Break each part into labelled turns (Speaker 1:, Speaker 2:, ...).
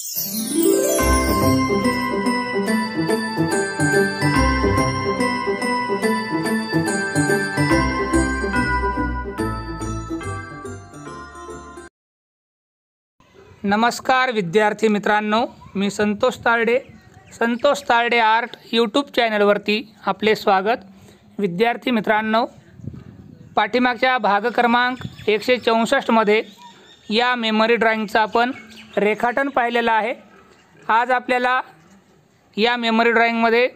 Speaker 1: नमस्कार विद्यार्थी मित्रांनो, मी संतोष तारडे आर्ट यूट्यूब चॅनलवरती आपले स्वागत। विद्यार्थी मित्रांनो, पाठीमागच्या भाग क्रमांक 164 मध्ये या मेमरी ड्रॉइंगचं आपण रेखाटन पाहिलेलं आहे। आज आपल्याला या मेमरी ड्रॉइंगमध्ये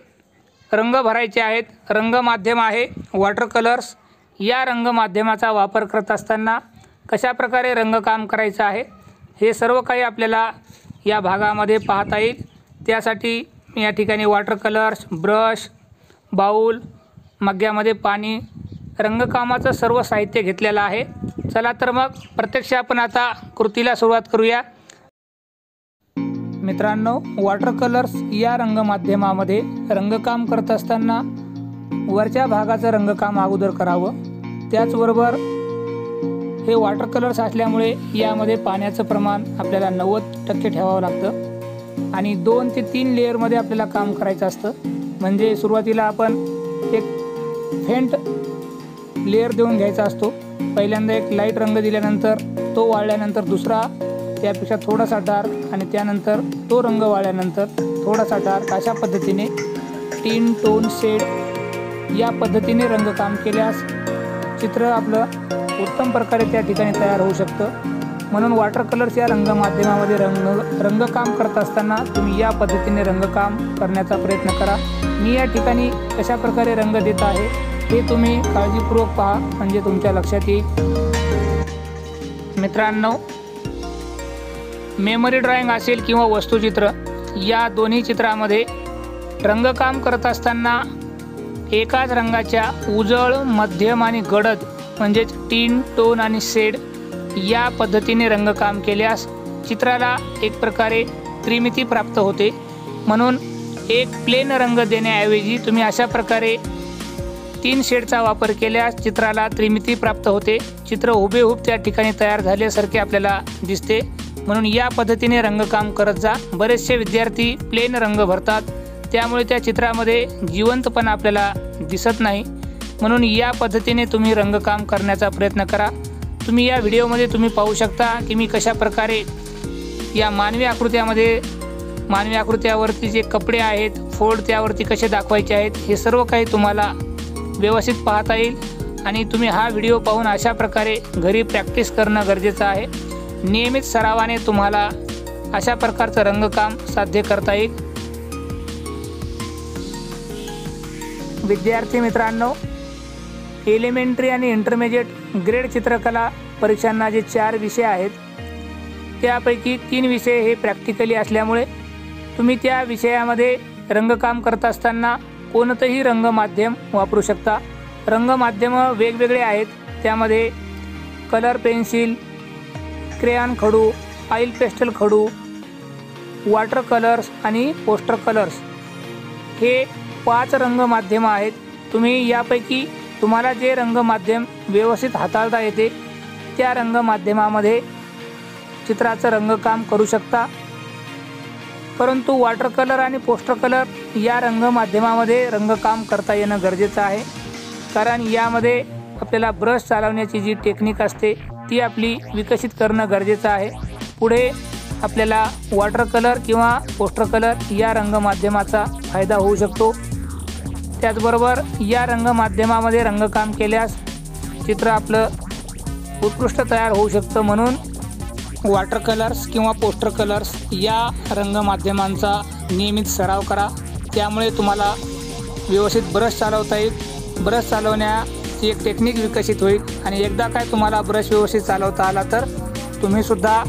Speaker 1: रंग भरायचे आहेत। रंग माध्यम आहे वॉटर कलर्स। या रंग माध्यमाचा वापर करत असताना कशा प्रकारे रंगकाम करायचं आहे हे सर्व काही आपल्याला या भागामध्ये पाहता येईल। त्यासाठी मी या ठिकाणी वॉटर कलर्स, ब्रश, बाउल, मग्ग्यामध्ये पाणी, रंगकामाचं सर्व साहित्य घेतलेलं आहे। चला तर मग प्रत्यक्ष आपण आता कृतीला सुरुवात करूया। मित्रांनो, वॉटर कलर्स या रंग माध्यमामध्ये रंगकाम करत असताना वरच्या भागाचं रंगकाम अगोदर करावं। त्याचबरोबर हे वॉटर कलर्स असल्यामुळे यामध्ये पाण्याचं प्रमाण आपल्याला 90% ठेवावं लागतं आणि 2 ते 3 लेअरमध्ये आपल्याला काम करायचं असतं। म्हणजे सुरुवातीला आपण एक फेंट लेअर देऊन घ्यायचा असतो। पहिल्यांदा एक लाईट रंग दिल्यानंतर तो वाळल्यानंतर दुसरा त्यापेक्षा थोडासा डार्क आणि त्यानंतर तो रंग वाळल्यानंतर थोडासा डार्क, अशा पद्धतीने टीन टोन शेड या पद्धतीने रंगकाम केल्यास चित्र आपलं उत्तम प्रकारे त्या ठिकाणी तयार होऊ शकतं। म्हणून वॉटर कलर्स या रंग माध्यमामध्ये रंगकाम करत असताना तुम्ही या पद्धतीने रंगकाम करण्याचा प्रयत्न करा। मी या ठिकाणी कशा प्रकारे रंग देत आहे हे तुम्ही काळजीपूर्वक पहा, म्हणजे तुमच्या लक्षात येईल। मित्रांनो, मेमरी ड्रॉइंग असेल किंवा वस्तुचित्र, या दोन्ही चित्रामध्ये रंगकाम करत असताना एकाच रंगाच्या उजळ, मध्यम आणि गडद म्हणजे टीन टोन आणि शेड या पद्धतीने रंगकाम केल्यास चित्राला एक प्रकारे त्रिमिती प्राप्त होते। म्हणून एक प्लेन रंग देण्याऐवजी तुम्ही अशा प्रकारे 3 शेडचा वापर केल्यास चित्राला त्रिमिती प्राप्त होते। चित्र हुबेहूब त्या ठिकाणी तयार झाल्यासारखे आपल्याला दिसते। म्हणून या पद्धतीने रंगकाम करत जा। बरेचसे विद्यार्थी प्लेन रंग भरतात, त्यामुळे त्या चित्रामध्ये जिवंतपणा आपल्याला दिसत नाही। म्हणून या पद्धतीने तुम्ही रंगकाम करण्याचा प्रयत्न करा। तुम्ही या व्हिडिओमध्ये तुम्ही पाहू शकता की मी कशा प्रकारे या मानवी आकृत्यावरती जे कपडे आहेत, फोल्ड त्यावरती कसे दाखवायचे आहेत हे सर्व काही तुम्हाला व्यवस्थित पाहता येईल। आणि तुम्ही हा व्हिडिओ पाहून अशा प्रकारे घरी प्रॅक्टिस करणं गरजेचं आहे। नियमित सरावाने तुम्हाला अशा प्रकारचं रंगकाम साध्य करता येईल। विद्यार्थी मित्रांनो, एलिमेंटरी आणि इंटरमिजिएट ग्रेड चित्रकला परीक्षांना जे 4 विषय आहेत त्यापैकी 3 विषय हे प्रॅक्टिकली असल्यामुळे तुम्ही त्या विषयामध्ये रंगकाम करत असताना कोणतंही रंगमाध्यम वापरू शकता। रंगमाध्यम वेगवेगळे आहेत, त्यामध्ये कलर पेन्सिल, क्रेयॉन खडू, ऑइल पेस्टल खडू, वॉटर कलर्स आणि पोस्टर कलर्स हे 5 रंगमाध्यम आहेत। तुम्ही यापैकी तुम्हाला जे रंगमाध्यम व्यवस्थित हाताळता येते त्या रंगमाध्यमामध्ये चित्राचं रंगकाम करू शकता। परंतु वॉटर कलर आणि पोस्टर कलर या रंगमाध्यमामध्ये रंगकाम करता येणं गरजेचं आहे, कारण यामध्ये आपल्याला ब्रश चालवण्याची जी टेक्निक असते ती आपली विकसित करणं गरजेचं आहे। पुढे आपल्याला वॉटर कलर किंवा पोस्टर कलर या रंगमाध्यमाचा फायदा होऊ शकतो। त्याचबरोबर या रंगमाध्यमामध्ये रंगकाम केल्यास चित्र आपलं उत्कृष्ट तयार होऊ शकतं। म्हणून वॉटर कलर्स किंवा पोस्टर कलर्स या रंगमाध्यमांचा नियमित सराव करा, त्यामुळे तुम्हाला व्यवस्थित ब्रश चालवता येईल। ब्रश चालवण्याची एक टेक्निक विकसित होईल आणि एकदा काय तुम्हाला ब्रश व्यवस्थित चालवता आला तर तुम्हीसुद्धा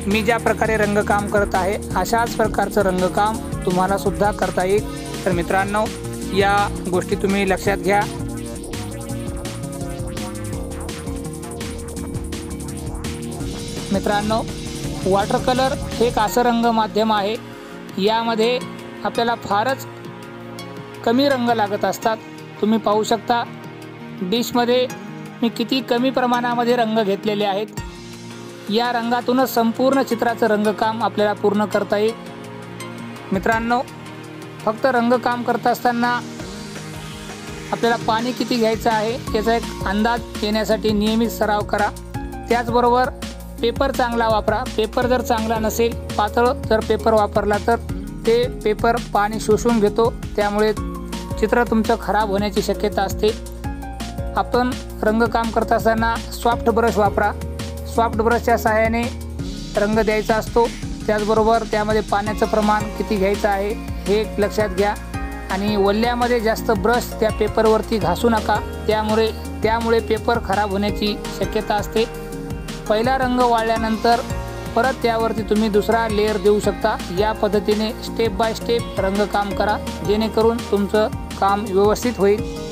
Speaker 1: मी ज्या प्रकारे रंगकाम करत आहे अशाच प्रकारचं रंगकाम तुम्हाला सुद्धा करता येईल। तर मित्रांनो, या गोष्टी तुम्ही लक्षात घ्या। मित्रांनो, वॉटर कलर हे एक असं रंग माध्यम आहे, यामध्ये आपल्याला फारच कमी रंग लागत असतात। तुम्ही पाहू शकता डिशमध्ये मी किती कमी प्रमाणामध्ये रंग घेतलेले आहेत। या रंगातूनच संपूर्ण चित्राचं रंगकाम आपल्याला पूर्ण करता येईल। मित्रांनो, फक्त रंगकाम करत असताना आपल्याला पाणी किती घ्यायचं आहे याचा एक अंदाज येण्यासाठी नियमित सराव करा। त्याचबरोबर पेपर चांगला वापरा। पेपर जर चांगला नसेल, पातळ जर पेपर वापरला तर ते पेपर पाणी शोषून घेतो, त्यामुळे चित्र तुमचं खराब होण्याची शक्यता असते। आपण रंगकाम करत असताना सॉफ्ट ब्रश वापरा। सॉफ्ट ब्रशच्या सहाय्याने रंग द्यायचा असतो। त्याचबरोबर त्यामध्ये पाण्याचं प्रमाण किती घ्यायचं आहे हे लक्षात घ्या आणि वल्ल्यामध्ये जास्त ब्रश त्या पेपरवरती घासू नका, त्यामुळे पेपर खराब होण्याची शक्यता असते। पहिला रंग वाळल्यानंतर परत त्यावरती तुम्ही दुसरा लेअर देऊ शकता। या पद्धतीने स्टेप बाय स्टेप रंगकाम करा, जेणेकरून तुमचं काम व्यवस्थित होईल।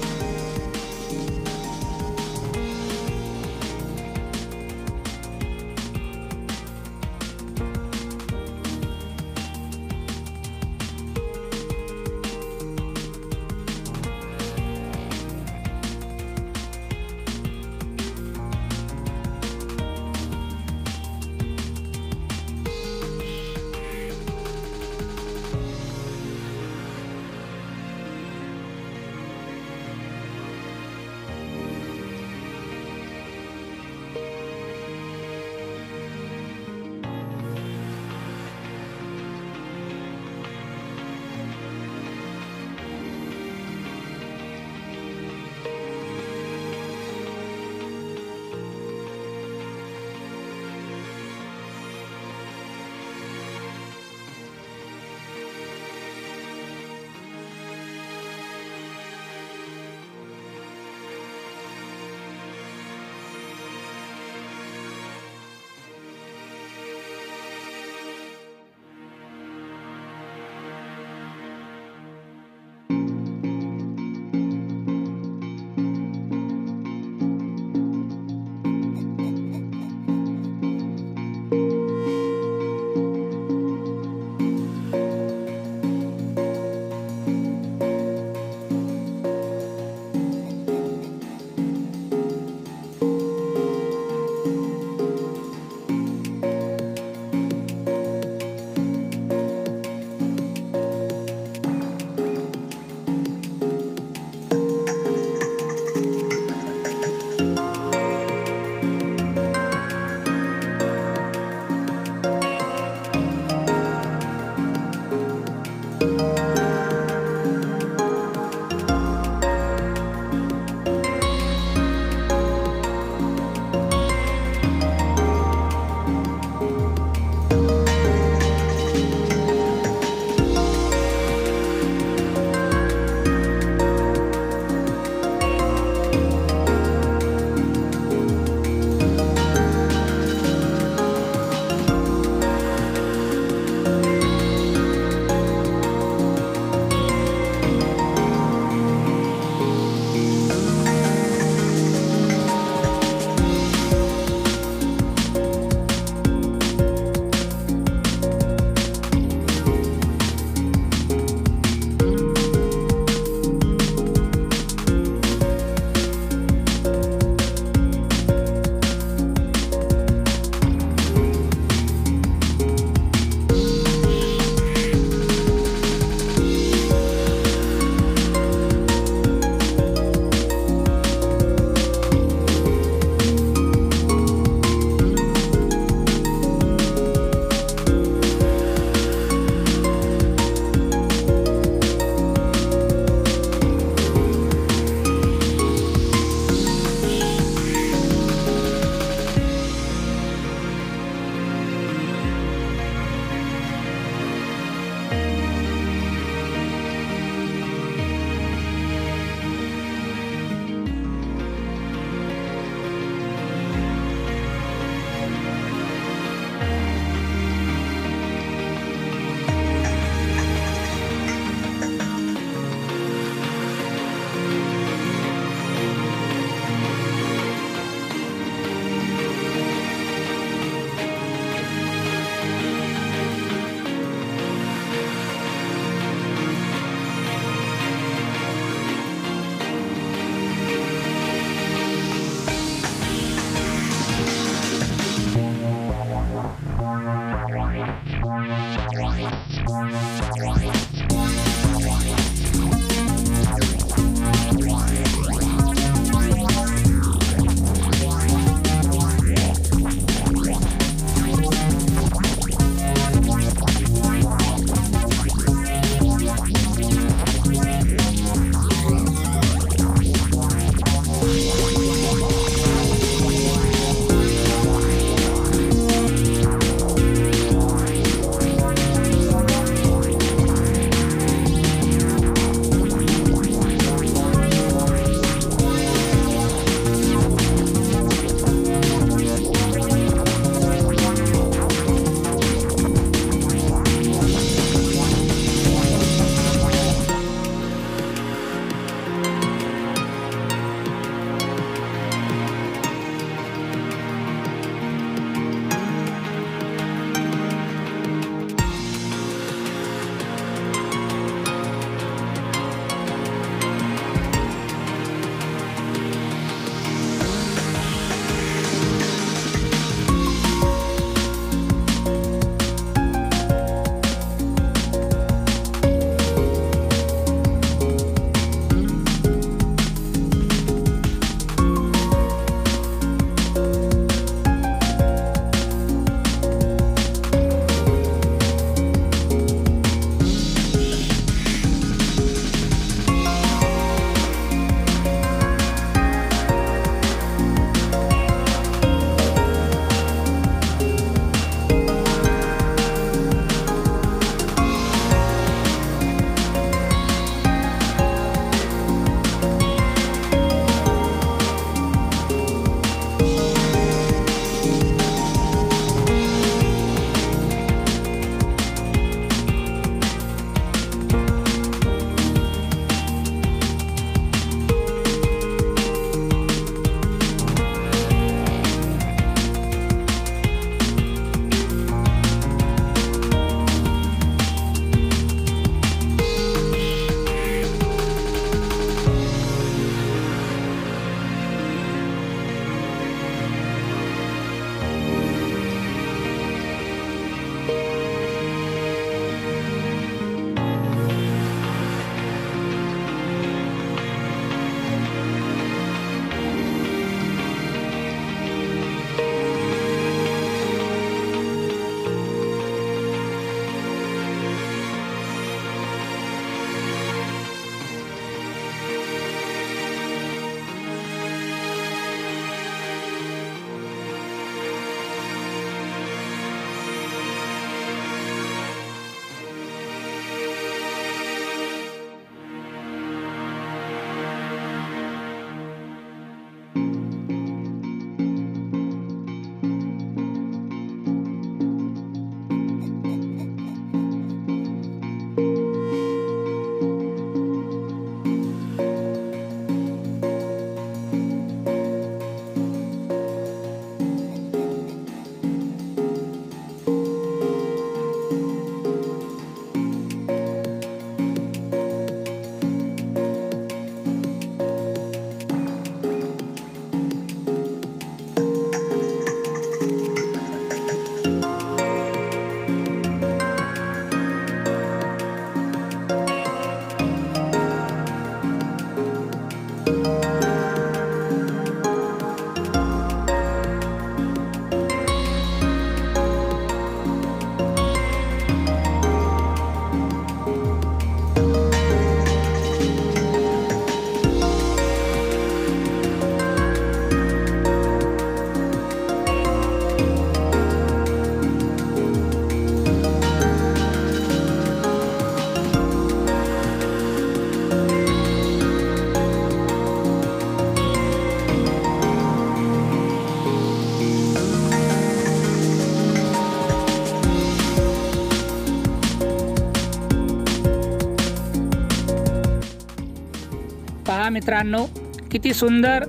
Speaker 1: पहा मित्रांनो, किती सुंदर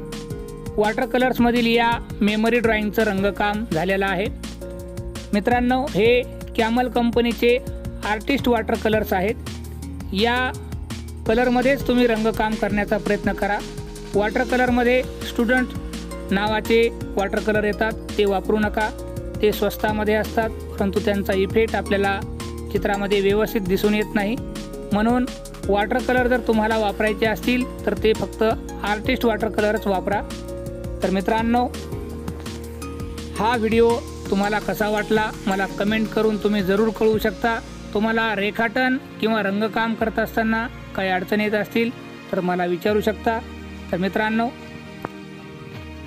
Speaker 1: वॉटर कलर्समधील या मेमरी ड्रॉइंगचं रंगकाम झालेलं आहे। मित्रांनो, हे कॅमल कंपनीचे आर्टिस्ट वॉटर कलर्स आहेत। या कलरमध्येच तुम्ही रंगकाम करण्याचा प्रयत्न करा। वॉटर कलरमध्ये स्टुडंट नावाचे वॉटर कलर येतात, ते वापरू नका। ते स्वस्तामध्ये असतात, परंतु त्यांचा इफेक्ट आपल्याला चित्रामध्ये व्यवस्थित दिसून येत नाही। म्हणून वॉटर कलर जर तुम्हाला वापरायचे असतील तर ते फक्त आर्टिस्ट वॉटर कलरच वापरा। तर मित्रांनो, हा व्हिडिओ तुम्हाला कसा वाटला मला कमेंट करून तुम्ही जरूर कळवू शकता। तुम्हाला रेखाटन किंवा रंगकाम करत असताना काही अडचणी येत असतील तर मला विचारू शकता। तर मित्रांनो,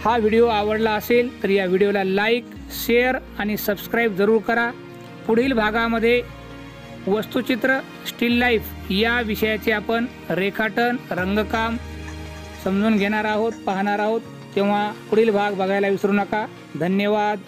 Speaker 1: हा व्हिडिओ आवडला असेल तर या व्हिडिओला लाईक, शेअर आणि सबस्क्राईब जरूर करा। पुढील भागामध्ये वस्तुचित्र, स्टील लाईफ या विषयाचे आपण रेखाटन, रंगकाम समजून घेणार आहोत, पाहणार आहोत। तेव्हा पुढील भाग बघायला विसरू नका। धन्यवाद।